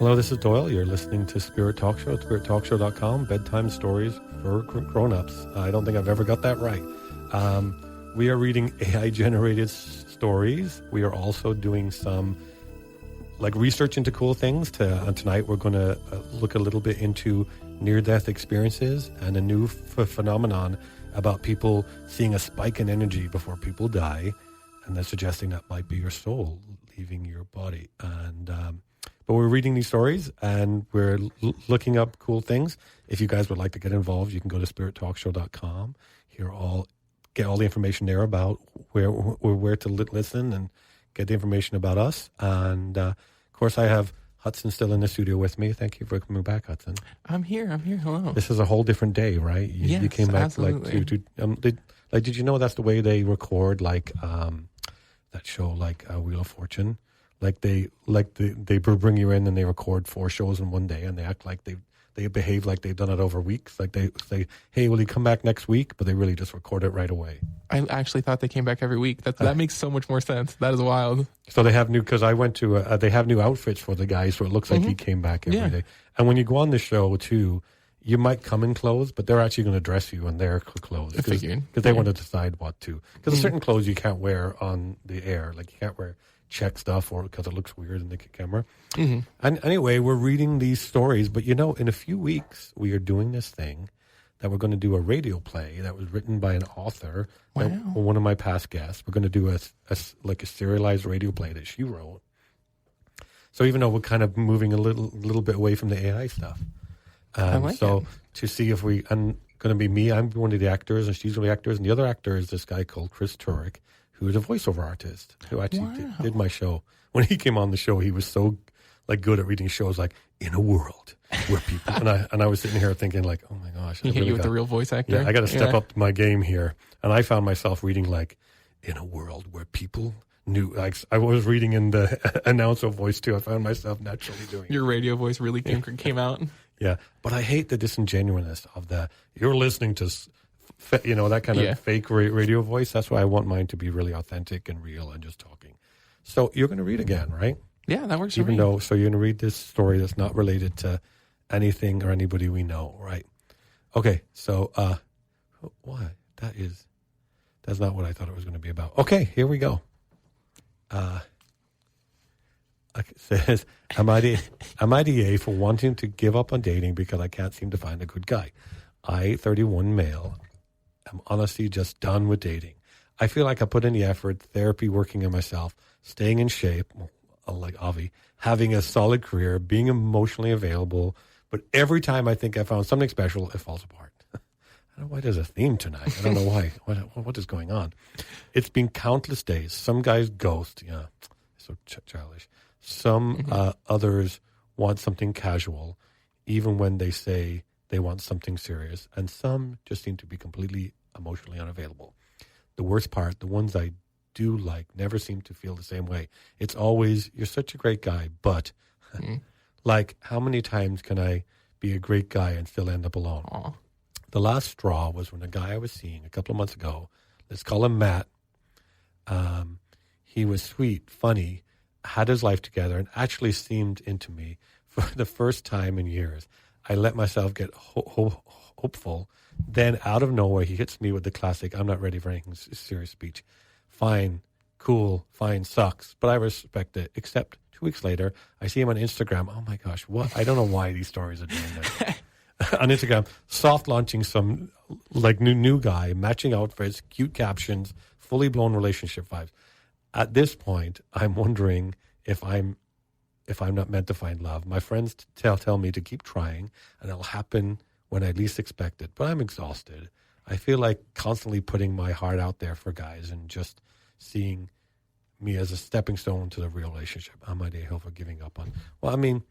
Hello, this is Doyle. You're listening to Spirit Talk Show at spirittalkshow.com. Bedtime stories for grown-ups. I don't think I've ever got that right. We are reading AI-generated stories. We are also doing some research into cool things. Tonight we're going to look a little bit into near-death experiences and a new phenomenon about people seeing a spike in energy before people die, and they're suggesting that might be your soul leaving your body. But we're reading these stories and we're looking up cool things. If you guys would like to get involved, you can go to spirittalkshow.com. Get all the information there about where to listen and get the information about us. And of course, I have Hudson still in the studio with me. Thank you for coming back, Hudson. I'm here. Hello. This is a whole different day, right? Yes, you came back absolutely. Did you know that's the way they record that show Wheel of Fortune? They bring you in and they record 4 shows in one day, and they act like they behave like they've done it over weeks. They say, "Hey, will you come back next week?" But they really just record it right away. I actually thought they came back every week. That makes so much more sense. That is wild. So they have because I went to they have new outfits for the guy, so it looks like he came back every day. And when you go on the show too, you might come in clothes, but they're actually going to dress you in their clothes because they want to decide what to. Because there's certain clothes you can't wear on the air, you can't wear check stuff or because it looks weird in the camera. And anyway, we're reading these stories, but in a few weeks we are doing this thing that we're going to do a radio play that was written by an author, one of my past guests. We're going to do a serialized radio play that she wrote. So even though we're kind of moving a little bit away from the AI stuff, to see if I'm going to be me, I'm one of the actors and she's one of the actors, and the other actor is this guy called Chris Turek, who is a voiceover artist who actually did my show. When he came on the show, he was so good at reading shows in a world where people and I was sitting here thinking oh my gosh, he hit you with the real voice actor. Yeah, I got to step up my game here, and I found myself reading in a world where people knew. I was reading in the announcer voice too. I found myself naturally doing your radio voice really came out. Yeah, but I hate the disingenuousness of you're listening to. That kind of fake radio voice. That's why I want mine to be really authentic and real and just talking. So you're going to read again, right? Yeah, that works so you're going to read this story that's not related to anything or anybody we know, right? Okay, so why? That's not what I thought it was going to be about. Okay, here we go. It says, am I the A for wanting to give up on dating because I can't seem to find a good guy? I, 31 male, am honestly just done with dating. I feel like I put in the effort, therapy, working on myself, staying in shape, like Avi, having a solid career, being emotionally available. But every time I think I found something special, it falls apart. I don't know why there's a theme tonight. I don't know why. What is going on? It's been countless days. Some guys ghost. Yeah, so childish. Some others want something casual, even when they say they want something serious, and some just seem to be completely emotionally unavailable. The worst part, the ones I do never seem to feel the same way. It's always, you're such a great guy, but how many times can I be a great guy and still end up alone? Aww. The last straw was when a guy I was seeing a couple of months ago, let's call him Matt, he was sweet, funny, had his life together, and actually seemed into me for the first time in years. I let myself get hopeful. Then out of nowhere, he hits me with the classic, I'm not ready for anything serious speech. Fine, cool, fine, sucks. But I respect it. Except 2 weeks later, I see him on Instagram. Oh my gosh, what? I don't know why these stories are doing that. On Instagram, soft launching some new guy, matching outfits, cute captions, fully blown relationship vibes. At this point, I'm wondering if I'm not meant to find love. My friends tell me to keep trying, and it'll happen when I least expect it. But I'm exhausted. I feel like constantly putting my heart out there for guys and just seeing me as a stepping stone to the real relationship. Am I the a-hole for giving up on? Well, I mean,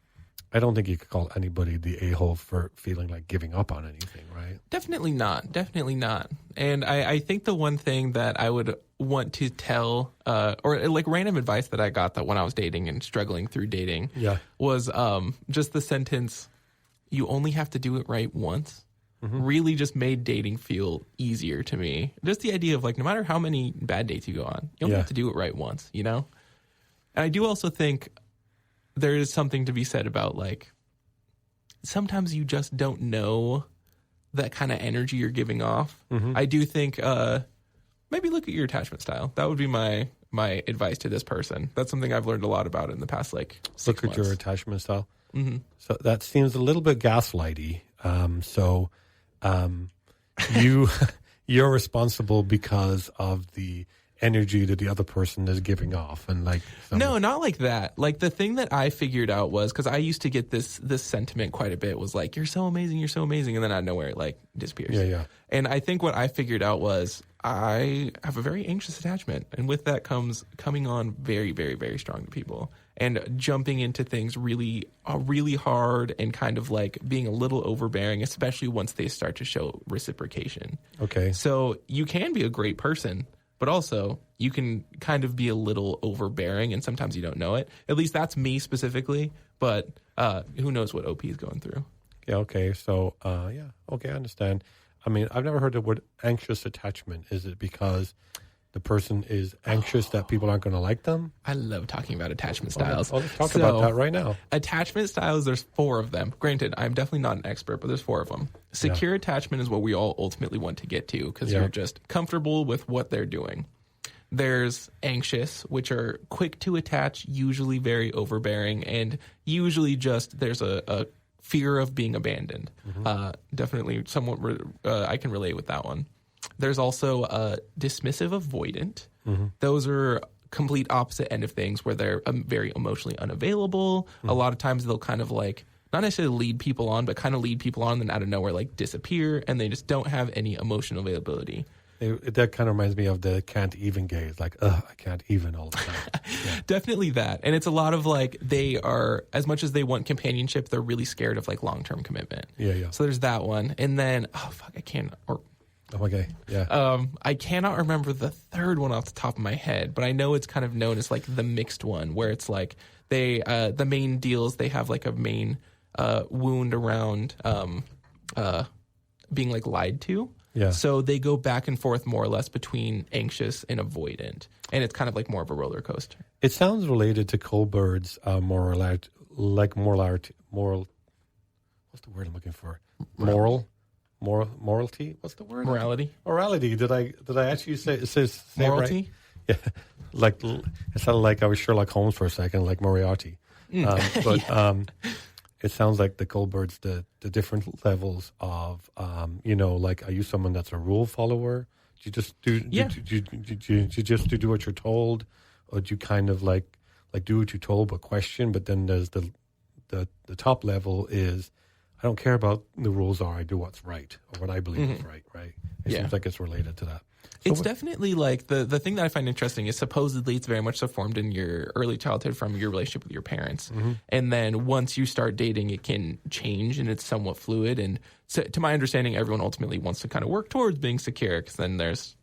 I don't think you could call anybody the a-hole for feeling like giving up on anything, right? Definitely not. And I think the one thing that I would want to tell, or random advice that I got that when I was dating and struggling through dating, was just the sentence, you only have to do it right once. Really just made dating feel easier to me. Just the idea of no matter how many bad dates you go on, you only have to do it right once, And I do also think there is something to be said about like sometimes you just don't know that kind of energy you're giving off. I do think maybe look at your attachment style. That would be my advice to this person. That's something I've learned a lot about in the past like 6 months. Look at your attachment style. So that seems a little bit gaslighty. You're responsible because of the energy that the other person is giving off, and like no, not like that. Like the thing that I figured out was because I used to get this sentiment quite a bit was like you're so amazing, and then out of nowhere it like disappears. Yeah. And I think what I figured out was I have a very anxious attachment, and with that comes coming on very, very, very strong to people and jumping into things really, really hard and kind of like being a little overbearing, especially once they start to show reciprocation. Okay. So you can be a great person, but also you can kind of be a little overbearing, and sometimes you don't know it. At least that's me specifically, but who knows what OP is going through. Yeah, okay. So, okay, I understand. I mean, I've never heard the word anxious attachment. Is it because the person is anxious that people aren't going to like them? I love talking about attachment styles. Let's talk about that right now. Attachment styles, there's 4 of them. Granted, I'm definitely not an expert, but there's 4 of them. Secure attachment is what we all ultimately want to get to because you're just comfortable with what they're doing. There's anxious, which are quick to attach, usually very overbearing, and usually just there's a fear of being abandoned. Definitely somewhat I can relate with that one. There's also dismissive avoidant. Those are complete opposite end of things where they're very emotionally unavailable. A lot of times they'll kind of like not necessarily lead people on, but kind of lead people on and then out of nowhere like disappear, and they just don't have any emotional availability. That kind of reminds me of the can't even gaze, like, I can't even all the time. Yeah. Definitely that. And it's a lot of like, they are, as much as they want companionship, they're really scared of like long-term commitment. Yeah. So there's that one. And then, I cannot remember the third one off the top of my head, but I know it's kind of known as like the mixed one, where it's like they, the main deal is they have like a main wound around being like lied to. Yeah. So they go back and forth more or less between anxious and avoidant. And it's kind of like more of a roller coaster. It sounds related to Kohlberg's morality. What's the word I'm looking for? Morality? What's the word? Morality. Did I actually say morality? Right? Yeah. Like, it sounded like I was Sherlock Holmes for a second, like Moriarty. It sounds like the Kohlberg's, the different levels of, like, are you someone that's a rule follower? Do you just do what you're told, or do you kind of like do what you're told but question? But then there's the top level is, I don't care about the rules, I do what's right or what I believe is right. It seems like it's related to that. So it's definitely like the thing that I find interesting is supposedly it's very much so formed in your early childhood from your relationship with your parents. And then once you start dating, it can change and it's somewhat fluid. And so, to my understanding, everyone ultimately wants to kind of work towards being secure because then there's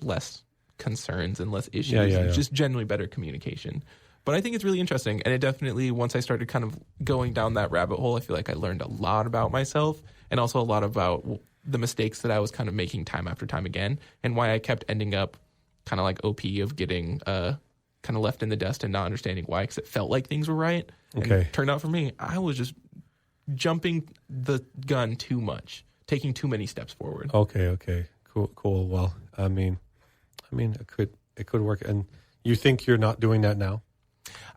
less concerns and less issues and just generally better communication. But I think it's really interesting. And it definitely, once I started kind of going down that rabbit hole, I feel like I learned a lot about myself and also a lot about the mistakes that I was kind of making time after time again, and why I kept ending up kind of like OP of getting kind of left in the dust and not understanding why, because it felt like things were right. Okay. And it turned out for me, I was just jumping the gun too much, taking too many steps forward. Okay. Cool. Well, I mean, it could work. And you think you're not doing that now?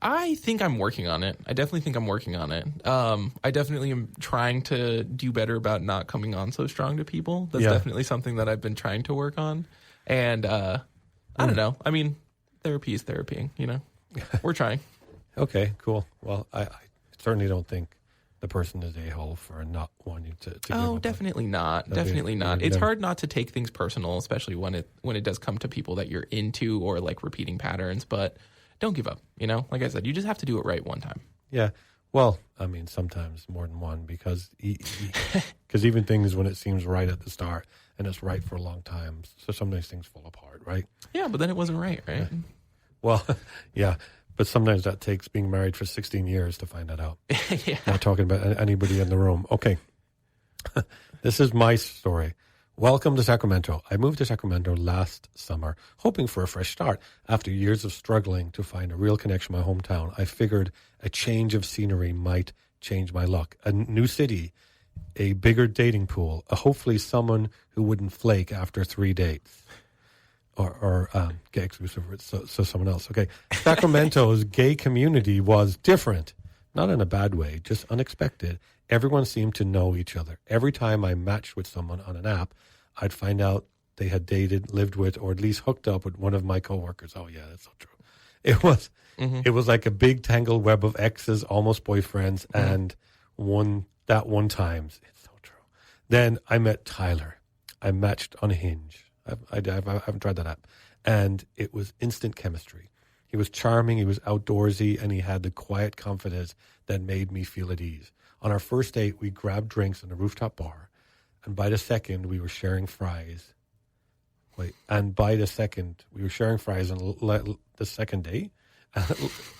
I think I'm working on it. I definitely think I'm working on it. I definitely am trying to do better about not coming on so strong to people. That's definitely something that I've been trying to work on. And I don't know. I mean, therapy is therapying, We're trying. Okay, cool. Well, I certainly don't think the person is a-hole for not wanting to give up. Definitely not. Definitely not. It's hard not to take things personal, especially when it does come to people that you're into or like repeating patterns, but don't give up, Like I said, you just have to do it right one time. Yeah. Well, I mean, sometimes more than one because even things when it seems right at the start and it's right for a long time, so some of these things fall apart, right? Yeah, but then it wasn't right? Yeah. Well, yeah. But sometimes that takes being married for 16 years to find that out. Yeah. Not talking about anybody in the room. Okay. This is my story. Welcome to Sacramento. I moved to Sacramento last summer, hoping for a fresh start. After years of struggling to find a real connection in my hometown, I figured a change of scenery might change my luck. A new city, a bigger dating pool, hopefully someone who wouldn't flake after 3 dates. Or get exclusive with so someone else. Okay. Sacramento's gay community was different. Not in a bad way, just unexpected. Everyone seemed to know each other. Every time I matched with someone on an app, I'd find out they had dated, lived with, or at least hooked up with one of my coworkers. Oh yeah, that's so true. It was like a big tangled web of exes, almost boyfriends, and one times. It's so true. Then I met Tyler. I matched on Hinge. I haven't tried that app. And it was instant chemistry. He was charming, he was outdoorsy, and he had the quiet confidence that made me feel at ease. On our first date, we grabbed drinks in a rooftop bar. And by the second, we were sharing fries. On the second day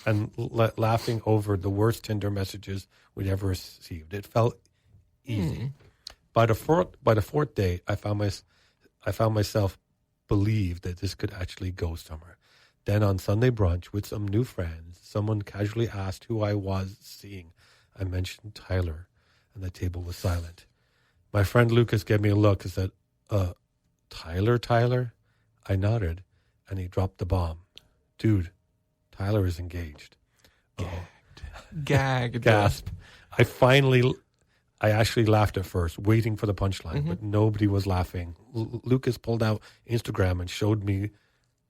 and laughing over the worst Tinder messages we'd ever received. It felt easy. By the fourth day, I found myself believed that this could actually go somewhere. Then on Sunday brunch with some new friends, someone casually asked who I was seeing. I mentioned Tyler, and the table was silent. My friend Lucas gave me a look and said, Tyler? I nodded, and he dropped the bomb. Dude, Tyler is engaged. Gagged. Gasp. I actually laughed at first, waiting for the punchline, but nobody was laughing. Lucas pulled out Instagram and showed me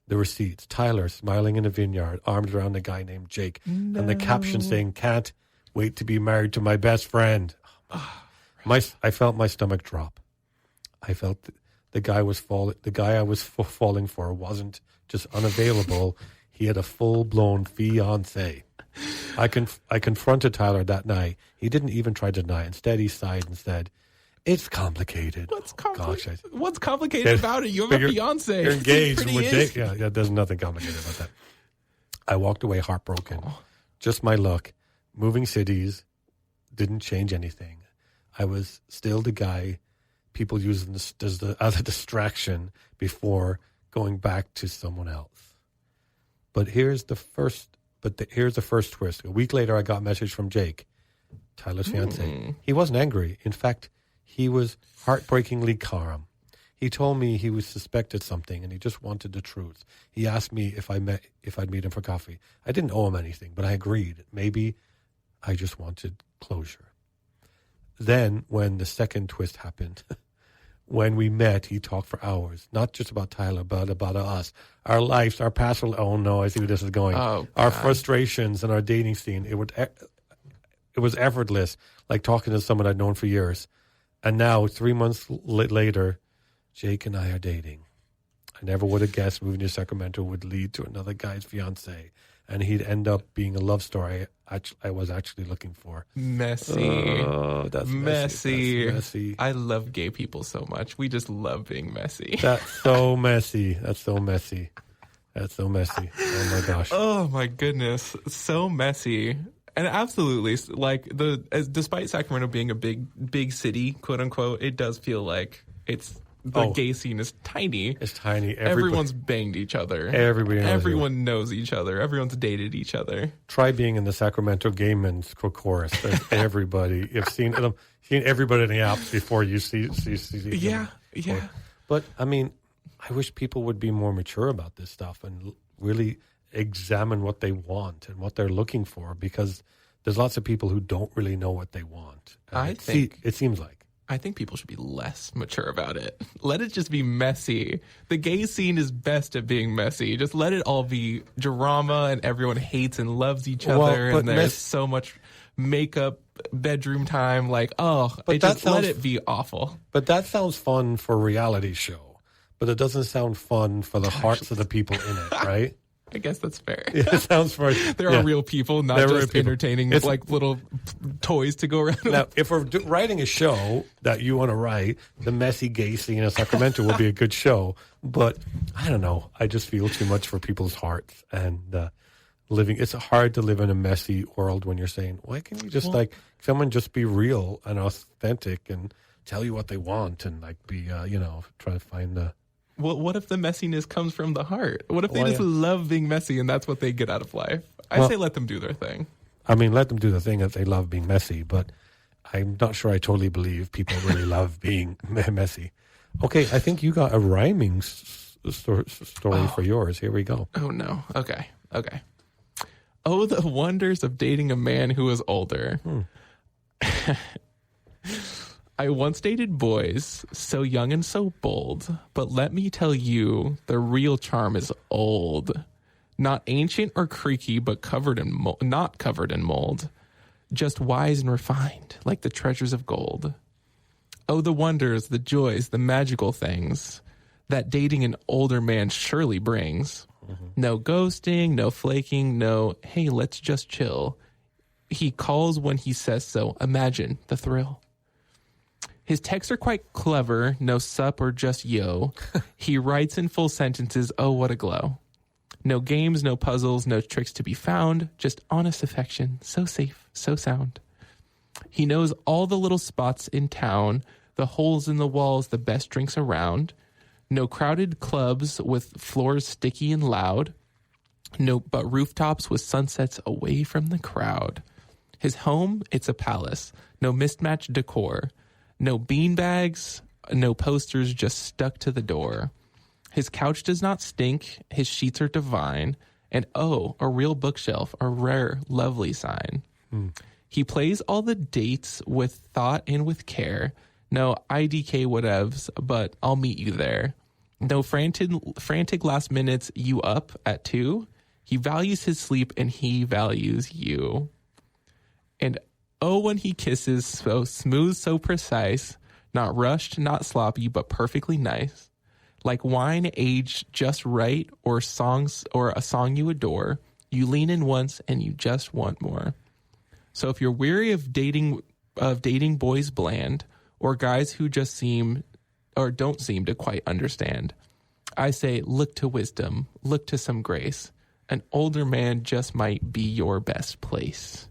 the receipts. Tyler smiling in a vineyard, arms around a guy named Jake, and the caption saying, "Can't wait to be married to my best friend." I felt my stomach drop. I felt the guy I was falling for wasn't just unavailable; he had a full-blown fiance. I confronted Tyler that night. He didn't even try to deny. Instead, he sighed and said, "It's complicated." What's complicated about it? You have a fiance. You're engaged. Yeah, there's nothing complicated about that. I walked away heartbroken. Just my luck. Moving cities didn't change anything. I was still the guy people use as the other distraction before going back to someone else. But here's the first twist. A week later, I got a message from Jake, Tyler's fiance. He wasn't angry. In fact, he was heartbreakingly calm. He told me he was suspected something and he just wanted the truth. He asked me if I'd meet him for coffee. I didn't owe him anything, but I agreed. Maybe I just wanted closure. Then, when the second twist happened, when we met, he talked for hours, not just about Tyler, but about us, our lives, our past. Oh no, I see where this is going. Our frustrations and our dating scene. It was effortless, like talking to someone I'd known for years. And now, 3 months later, Jake and I are dating. I never would have guessed moving to Sacramento would lead to another guy's fiance, and he'd end up being a love story I was actually looking for. Messy. Oh, that's messy. That's messy. I love gay people so much. We just love being messy. That's so messy. Oh my gosh. Oh my goodness. So messy. And absolutely, like despite Sacramento being a big city, quote unquote, it does feel like the gay scene is tiny. It's tiny. Everyone's banged each other. Everyone knows each other. Everyone's dated each other. Try being in the Sacramento gay men's chorus. There's everybody. You've seen everybody in the apps before you see them. Yeah. But I mean, I wish people would be more mature about this stuff and really examine what they want and what they're looking for, because there's lots of people who don't really know what they want. It seems like. I think people should be less mature about it. Let it just be messy. The gay scene is best at being messy. Just let it all be drama and everyone hates and loves each other and there's so much makeup, bedroom time. Let it be awful. But that sounds fun for a reality show. But it doesn't sound fun for the hearts of the people in it, right? I guess that's fair. Yeah, it sounds fair. There are real people, not just entertaining little toys to go around. Now, if we're writing a show that you want to write, the messy gay scene in Sacramento will be a good show. But I don't know. I just feel too much for people's hearts and living. It's hard to live in a messy world when you're saying, why can't you just someone just be real and authentic and tell you what they want and like be, try to find the. Well, what if the messiness comes from the heart? What if they just love being messy and that's what they get out of life? I say let them do their thing. I mean, let them do the thing if they love being messy, but I'm not sure I totally believe people really love being messy. Okay, I think you got a rhyming story for yours. Here we go. Oh, no. Okay. Oh, the wonders of dating a man who is older. I once dated boys, so young and so bold, but let me tell you, the real charm is old. Not ancient or creaky, but not covered in mold. Just wise and refined, like the treasures of gold. Oh, the wonders, the joys, the magical things that dating an older man surely brings. Mm-hmm. No ghosting, no flaking, no, hey, let's just chill. He calls when he says so. Imagine the thrill. His texts are quite clever, no sup or just yo. He writes in full sentences, oh, what a glow. No games, no puzzles, no tricks to be found, just honest affection, so safe, so sound. He knows all the little spots in town, the holes in the walls, the best drinks around. No crowded clubs with floors sticky and loud. No, but rooftops with sunsets away from the crowd. His home, it's a palace, no mismatched decor. No beanbags, no posters just stuck to the door. His couch does not stink, his sheets are divine, and oh, a real bookshelf, a rare, lovely sign. He plays all the dates with thought and with care. No IDK whatevs, but I'll meet you there. No frantic last minutes, you up at 2. He values his sleep and he values you. And oh, when he kisses, so smooth, so precise, not rushed, not sloppy, but perfectly nice. Like wine aged just right, or a song you adore, you lean in once and you just want more. So if you're weary of dating boys bland, or guys who just don't seem to quite understand, I say look to wisdom, look to some grace. An older man just might be your best place.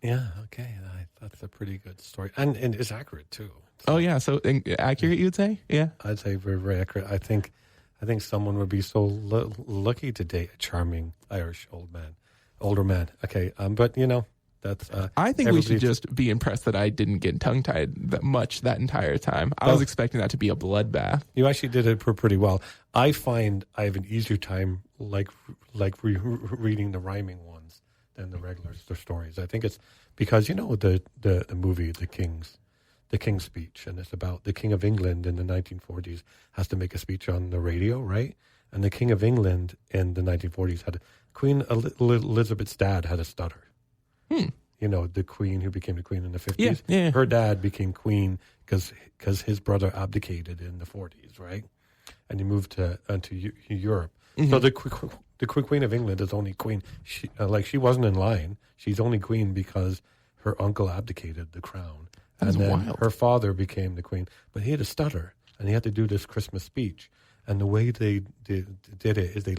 Yeah, okay. That's a pretty good story. And it's accurate, too. So, oh, yeah. So accurate, you'd say? Yeah. I'd say very, very accurate. I think someone would be so lucky to date a charming Irish older man. Okay. But, that's... I think we should just be impressed that I didn't get tongue-tied that much that entire time. I was expecting that to be a bloodbath. You actually did it pretty well. I find I have an easier time reading the rhyming ones than the regular stories. I think it's because the movie The King's Speech, and it's about the King of England in the 1940s has to make a speech on the radio, right? And the King of England in the 1940s had Queen Elizabeth's dad had a stutter. The queen who became the queen in the 50s. Yeah. Her dad became queen because his brother abdicated in the 40s, right? And he moved to Europe. Mm-hmm. So the Queen of England is only queen. She wasn't in line. She's only queen because her uncle abdicated the crown. That's and then wild. Her father became the queen. But he had a stutter, and he had to do this Christmas speech. And the way they did it is they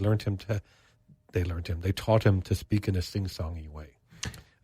taught him to speak in a sing-songy way.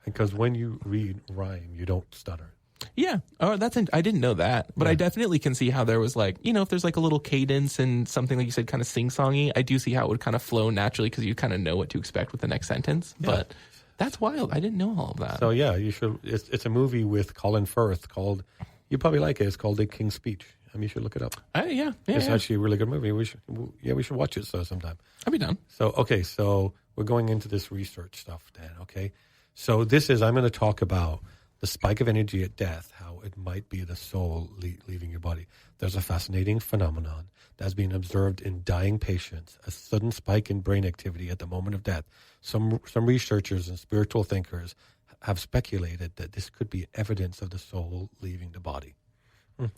Because when you read rhyme, you don't stutter. Yeah. Oh, I didn't know that. But yeah. I definitely can see how there was if there's a little cadence and something like you said, kind of sing-songy, I do see how it would kind of flow naturally because you kind of know what to expect with the next sentence. Yeah. But that's wild. I didn't know all of that. So yeah, you should. It's a movie with Colin Firth called, you probably like it. It's called The King's Speech. You should look it up. Yeah. It's actually a really good movie. We should watch it sometime. I'll be down. So we're going into this research stuff then, okay? So I'm going to talk about the spike of energy at death, how it might be the soul leaving your body. There's a fascinating phenomenon that's been observed in dying patients, a sudden spike in brain activity at the moment of death. Some researchers and spiritual thinkers have speculated that this could be evidence of the soul leaving the body.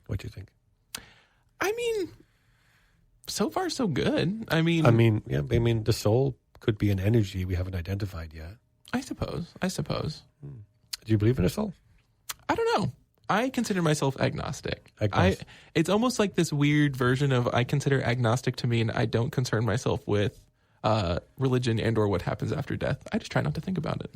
What do you think? I mean, so far so good. The soul could be an energy we haven't identified yet. I suppose. Do you believe in a soul? I don't know. I consider myself agnostic. It's almost like this weird version of I consider agnostic to mean I don't concern myself with religion and or what happens after death. I just try not to think about it.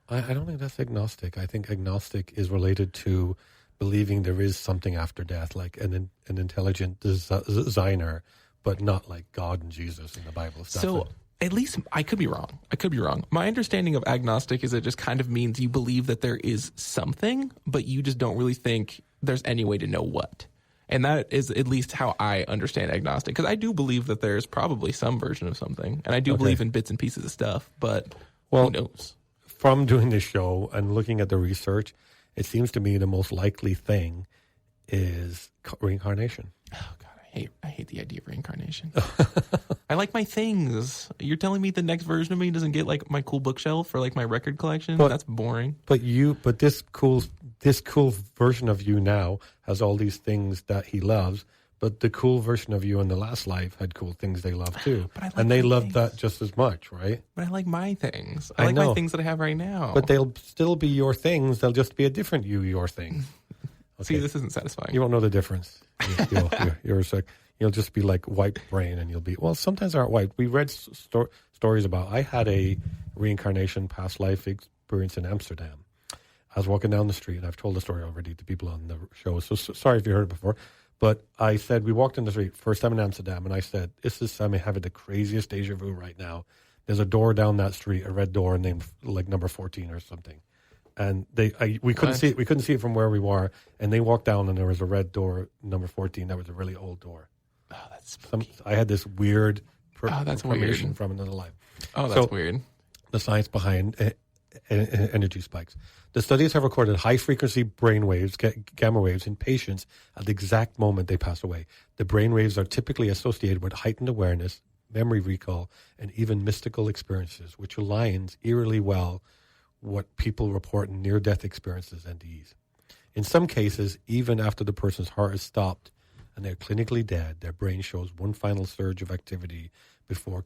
I don't think that's agnostic. I think agnostic is related to believing there is something after death, like an intelligent designer, but not like God and Jesus in the Bible stuff. So at least I could be wrong. My understanding of agnostic is it just kind of means you believe that there is something, but you just don't really think there's any way to know what. And that is at least how I understand agnostic, because I do believe that there's probably some version of something, and I do believe in bits and pieces of stuff, but who knows? From doing this show and looking at the research, it seems to me the most likely thing is reincarnation. Oh God, I hate the idea of reincarnation. I like my things. You're telling me the next version of me doesn't get like my cool bookshelf or like my record collection? That's boring. But this cool version of you now has all these things that he loves. But the cool version of you in the last life had cool things they love too. And they loved that just as much, right? But I like my things. I like my things that I have right now. But they'll still be your things. They'll just be a different your thing. Okay. See, this isn't satisfying. You won't know the difference. You'll just be like white brain, and you'll be, well, sometimes they aren't white. We read stories about, I had a reincarnation past life experience in Amsterdam. I was walking down the street, and I've told the story already to people on the show, so sorry if you heard it before. But I said, we walked in the street, first time in Amsterdam, and I said, I'm having the craziest deja vu right now. There's a door down that street, a red door named like number 14 or something. And we couldn't see it. We couldn't see it from where we were. And they walked down, and there was a red door, number 14. That was a really old door. Oh, that's spooky. I had this weird that's information weird. from another life. Oh, that's weird. The science behind energy spikes. The studies have recorded high-frequency brain waves, gamma waves, in patients at the exact moment they pass away. The brain waves are typically associated with heightened awareness, memory recall, and even mystical experiences, which aligns eerily well what people report in near-death experiences, NDEs. In some cases, even after the person's heart is stopped and they're clinically dead, their brain shows one final surge of activity before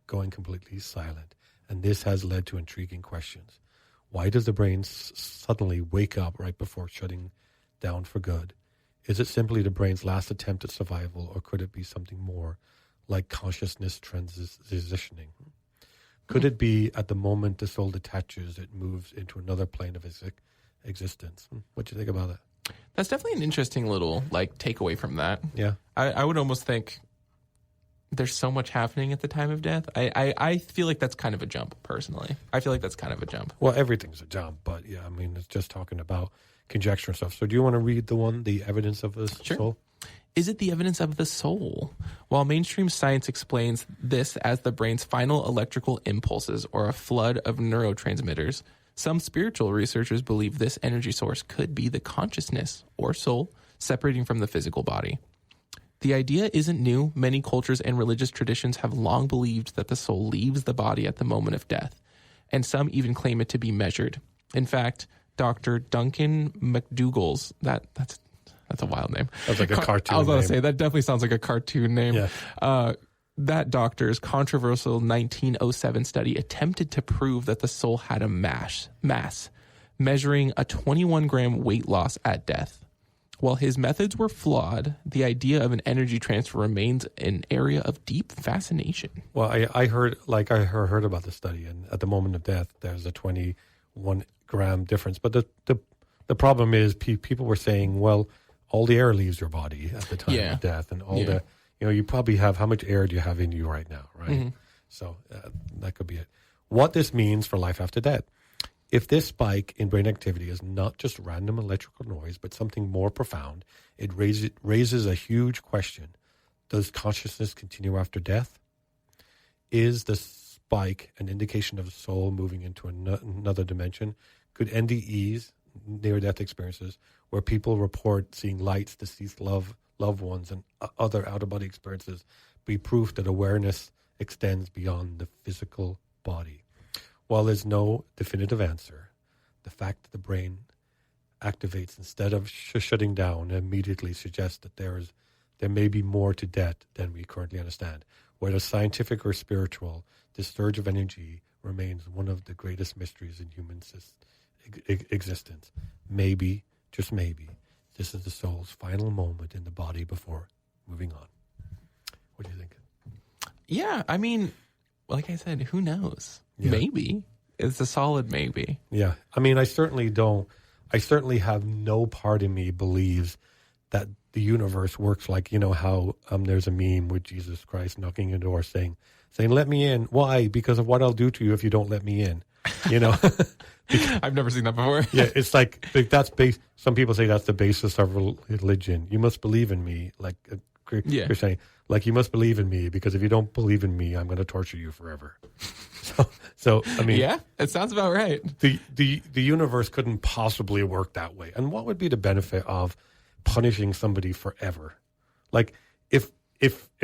going completely silent. And this has led to intriguing questions. Why does the brain suddenly wake up right before shutting down for good? Is it simply the brain's last attempt at survival, or could it be something more like consciousness transitioning? Could it be at the moment the soul detaches, it moves into another plane of existence? What do you think about that? That's definitely an interesting little takeaway from that. Yeah. I would almost think there's so much happening at the time of death. I feel like that's kind of a jump, personally. I feel like that's kind of a jump. Well, everything's a jump, but yeah, I mean, it's just talking about conjecture and stuff. So do you want to read the evidence of the soul? Is it the evidence of the soul? While mainstream science explains this as the brain's final electrical impulses or a flood of neurotransmitters, some spiritual researchers believe this energy source could be the consciousness or soul separating from the physical body. The idea isn't new. Many cultures and religious traditions have long believed that the soul leaves the body at the moment of death, and some even claim it to be measured. In fact, Dr. Duncan McDougall's, that's a wild name. That's like a cartoon I was about to say, that definitely sounds like a cartoon name. Yeah. That doctor's controversial 1907 study attempted to prove that the soul had a mass, measuring a 21-gram weight loss at death. While his methods were flawed, the idea of an energy transfer remains an area of deep fascination. Well, I heard about the study, and at the moment of death, there's a 21-gram difference. But the problem is people were saying, well, all the air leaves your body at the time of death, and all the, you probably have, how much air do you have in you right now, right? Mm-hmm. So that could be it. What this means for life after death. If this spike in brain activity is not just random electrical noise, but something more profound, it raises a huge question. Does consciousness continue after death? Is the spike an indication of the soul moving into another dimension? Could NDEs, near-death experiences, where people report seeing lights, deceased loved ones, and other out-of-body experiences, be proof that awareness extends beyond the physical body? While there's no definitive answer, the fact that the brain activates instead of shutting down immediately suggests that there may be more to death than we currently understand. Whether scientific or spiritual, this surge of energy remains one of the greatest mysteries in human existence. Maybe, just maybe, this is the soul's final moment in the body before moving on. What do you think? Yeah, I mean, like I said, who knows? Yeah. Maybe. It's a solid maybe. Yeah. I mean, I certainly don't. I certainly have no part in me believes that the universe works like, how there's a meme with Jesus Christ knocking your door saying, let me in. Why? Because of what I'll do to you if you don't let me in. I've never seen that before. Yeah, it's like that's base. Some people say that's the basis of religion. You must believe in me, like Christianity. Like you must believe in me because if you don't believe in me, I'm going to torture you forever. So I mean, yeah, it sounds about right. The universe couldn't possibly work that way. And what would be the benefit of punishing somebody forever? Like if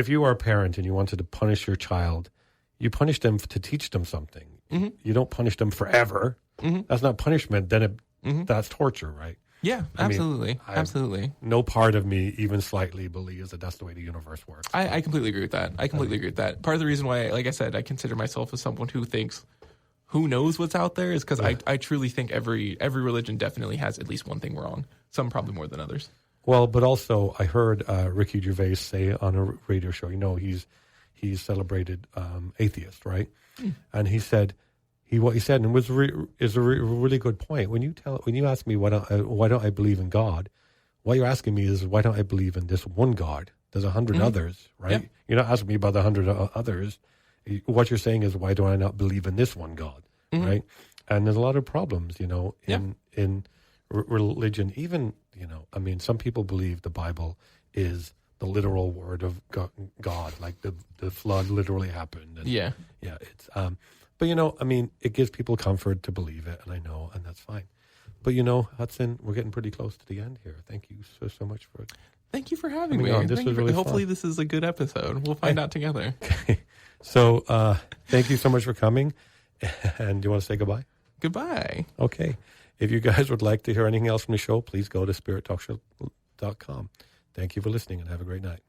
you are a parent and you wanted to punish your child, you punish them to teach them something. Mm-hmm. You don't punish them forever. Mm-hmm. That's not punishment. Then that's torture, right? Yeah, absolutely. Absolutely. No part of me even slightly believes that that's the way the universe works. I completely agree with that. I completely agree with that. Part of the reason why, like I said, I consider myself as someone who thinks who knows what's out there is because I truly think every religion definitely has at least one thing wrong. Some probably more than others. Well, but also I heard Ricky Gervais say on a radio show, he's celebrated atheist, right? Mm. And he said, what he said, and was is a really good point. When you ask me why don't I believe in God, what you're asking me is why don't I believe in this one God? There's 100 others, right? Yeah. You're not asking me about the 100 others. What you're saying is why do I not believe in this one God, right? And there's a lot of problems, in religion. Even some people believe the Bible is the literal word of God, like the flood literally happened. And it's but it gives people comfort to believe it, and I know, and that's fine. But Hudson, we're getting pretty close to the end here. Thank you so much for it. Thank you for having me. Hopefully this is a good episode. We'll find out together. Okay. So thank you so much for coming. And do you want to say goodbye? Goodbye. Okay. If you guys would like to hear anything else from the show, please go to spirittalkshow.com. Thank you for listening and have a great night.